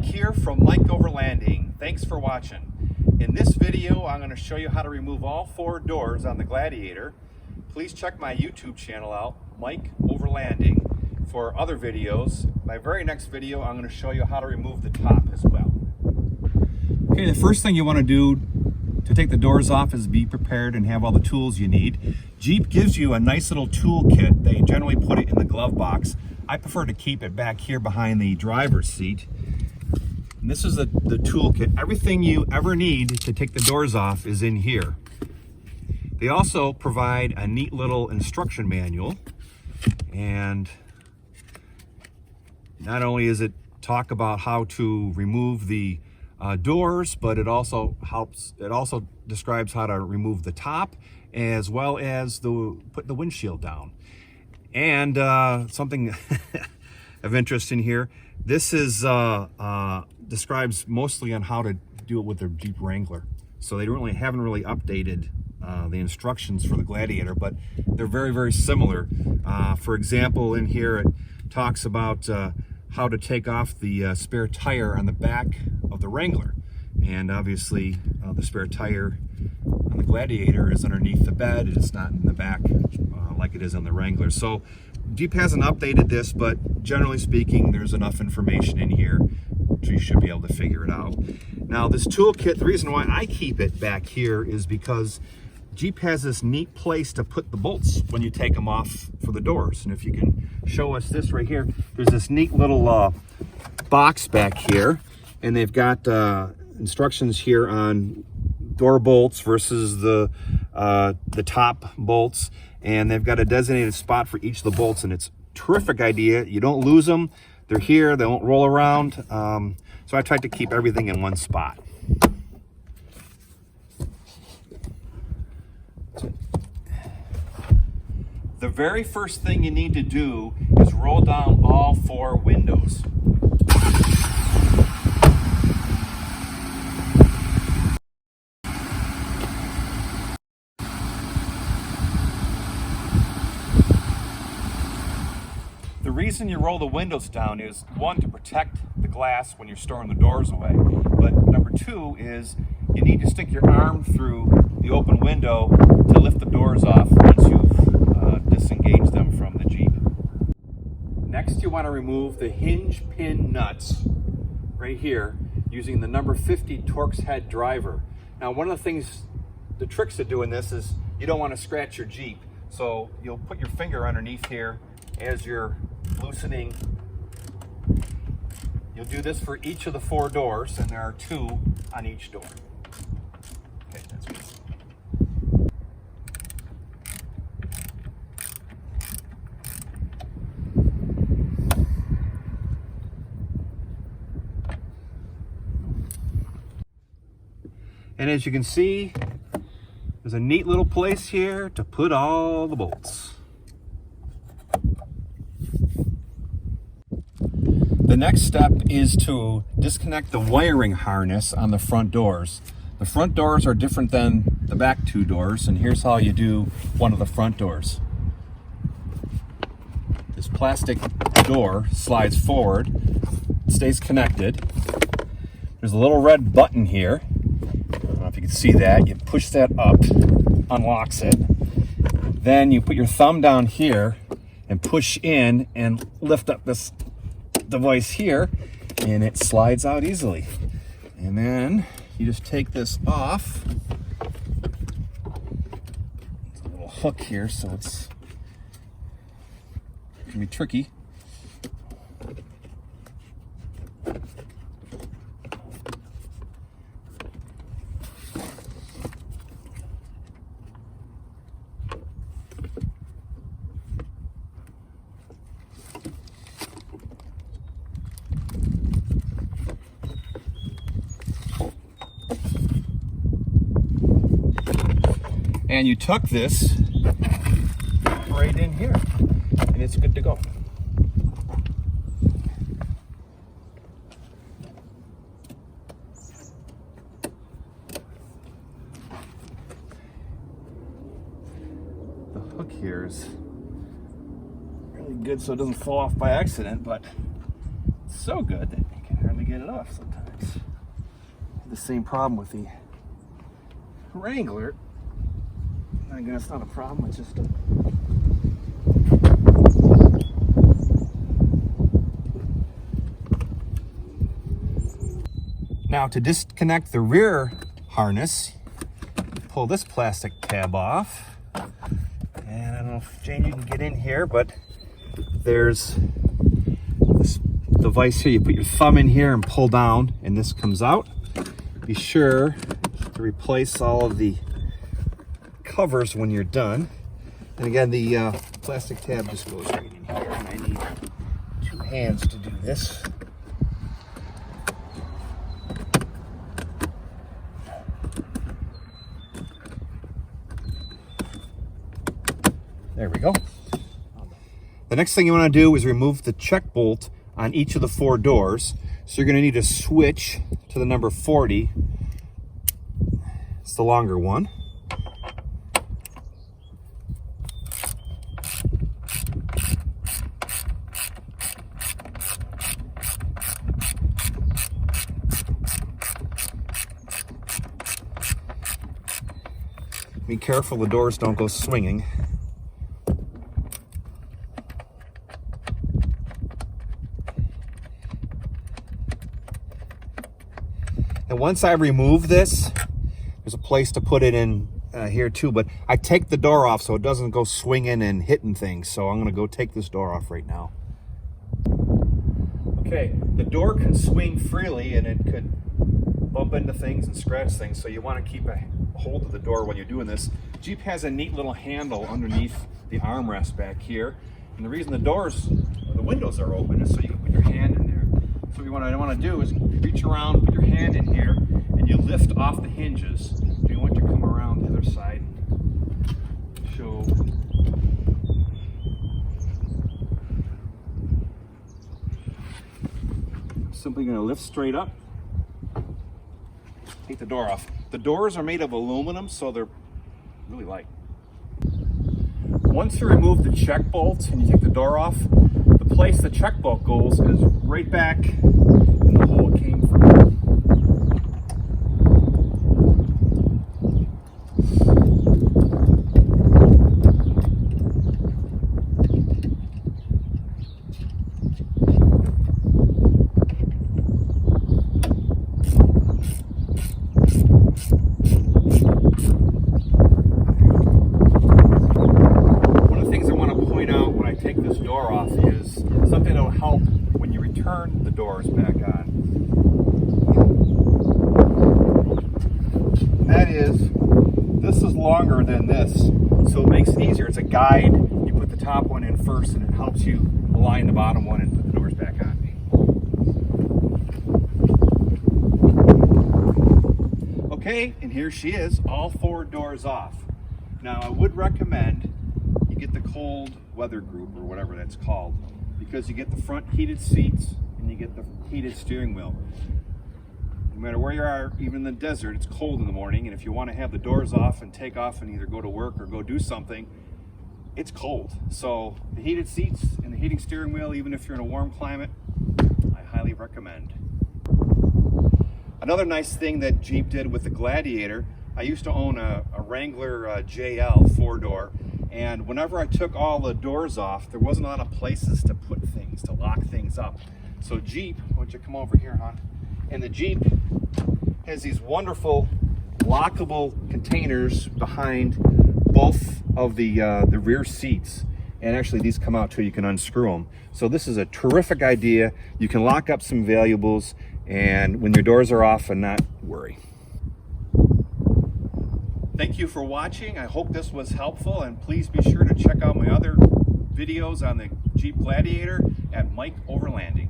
Mike here from MikeOverlanding. Thanks for watching. In this video, I'm going to show you how to remove all 4 doors on the Gladiator. Please check my YouTube channel out, MikeOverlanding, for other videos. My very next video, I'm going to show you how to remove the top as well. Okay, the first thing you want to do to take the doors off is be prepared and have all the tools you need. Jeep gives you a nice little tool kit. They generally put it in the glove box. I prefer to keep it back here behind the driver's seat. And this is the toolkit. Everything you ever need to take the doors off is in here. They also provide a neat little instruction manual. And not only is it talk about how to remove the doors, but it also describes how to remove the top as well as put the windshield down. And something of interest in here, this is describes mostly on how to do it with their Jeep Wrangler. So they haven't really updated the instructions for the Gladiator, but they're very, very similar. For example, in here it talks about how to take off the spare tire on the back of the Wrangler. And obviously the spare tire on the Gladiator is underneath the bed. It's not in the back like it is on the Wrangler. So Jeep hasn't updated this, but generally speaking, there's enough information in here so you should be able to figure it out. Now this toolkit, the reason why I keep it back here is because Jeep has this neat place to put the bolts when you take them off for the doors. And if you can show us this right here, there's this neat little box back here, and they've got instructions here on door bolts versus the top bolts, and they've got a designated spot for each of the bolts, and it's a terrific idea. You don't lose them. They're here. They won't roll around. So I tried to keep everything in one spot. The very first thing you need to do is roll down all 4 windows. The reason you roll the windows down is, 1, to protect the glass when you're storing the doors away, but number 2 is you need to stick your arm through the open window to lift the doors off once you've disengaged them from the Jeep. Next, you want to remove the hinge pin nuts right here using the number 50 Torx head driver. Now, one of the things, the tricks to doing this is you don't want to scratch your Jeep, so you'll put your finger underneath here as you're loosening. You'll do this for each of the 4 doors, and there are 2 on each door. Okay, that's good. And as you can see, there's a neat little place here to put all the bolts. The next step is to disconnect the wiring harness on the front doors. The front doors are different than the back 2 doors, and here's how you do one of the front doors. This plastic door slides forward, stays connected. There's a little red button here. I don't know if you can see that. You push that up, unlocks it. Then you put your thumb down here and push in and lift up this device here, and it slides out easily. And then you just take this off. There's a little hook here, so it can be tricky. And you tuck this right in here, and it's good to go. The hook here is really good so it doesn't fall off by accident, but it's so good that you can hardly to get it off sometimes. The same problem with the Wrangler. Again, it's not a problem, it's just a... Now to disconnect the rear harness, pull this plastic tab off. And I don't know if Jane, you can get in here, but there's this device here. You put your thumb in here and pull down, and this comes out. Be sure to replace all of the covers when you're done. And again, the plastic tab just goes right in here, and I need 2 hands to do this. There we go. The next thing you want to do is remove the check bolt on each of the 4 doors. So you're going to need to switch to the number 40. It's the longer one. Be careful the doors don't go swinging. And once I remove this, there's a place to put it in here too, but I take the door off so it doesn't go swinging and hitting things. So I'm gonna go take this door off right now. Okay, the door can swing freely and it could bump into things and scratch things, so you want to keep a hold of the door when you're doing this. Jeep has a neat little handle underneath the armrest back here, and the reason the windows are open is so you can put your hand in there. So what I want to do is reach around, put your hand in here, and you lift off the hinges. So you want to come around the other side and show. Simply going to lift straight up. Take the door off. The doors are made of aluminum, so they're really light. Once you remove the check bolt and you take the door off, the place the check bolt goes is right back in the hole it came from. Something that will help when you return the doors back on. That is, this is longer than this, so it makes it easier. It's a guide. You put the top one in first and it helps you align the bottom one and put the doors back on. Okay, and here she is, all 4 doors off. Now I would recommend you get the cold weather group or whatever that's called, because you get the front heated seats and you get the heated steering wheel. No matter where you are, even in the desert, it's cold in the morning, and if you want to have the doors off and take off and either go to work or go do something, it's cold. So the heated seats and the heating steering wheel, even if you're in a warm climate, I highly recommend. Another nice thing that Jeep did with the Gladiator, I used to own a Wrangler JL 4-door, and whenever I took all the doors off, there wasn't a lot of places to put things, to lock things up. So Jeep, why don't you come over here, hon? And the Jeep has these wonderful lockable containers behind both of the rear seats. And actually these come out too, you can unscrew them. So this is a terrific idea. You can lock up some valuables and when your doors are off and not worry. Thank you for watching. I hope this was helpful, and please be sure to check out my other videos on the Jeep Gladiator at MikeOverlanding.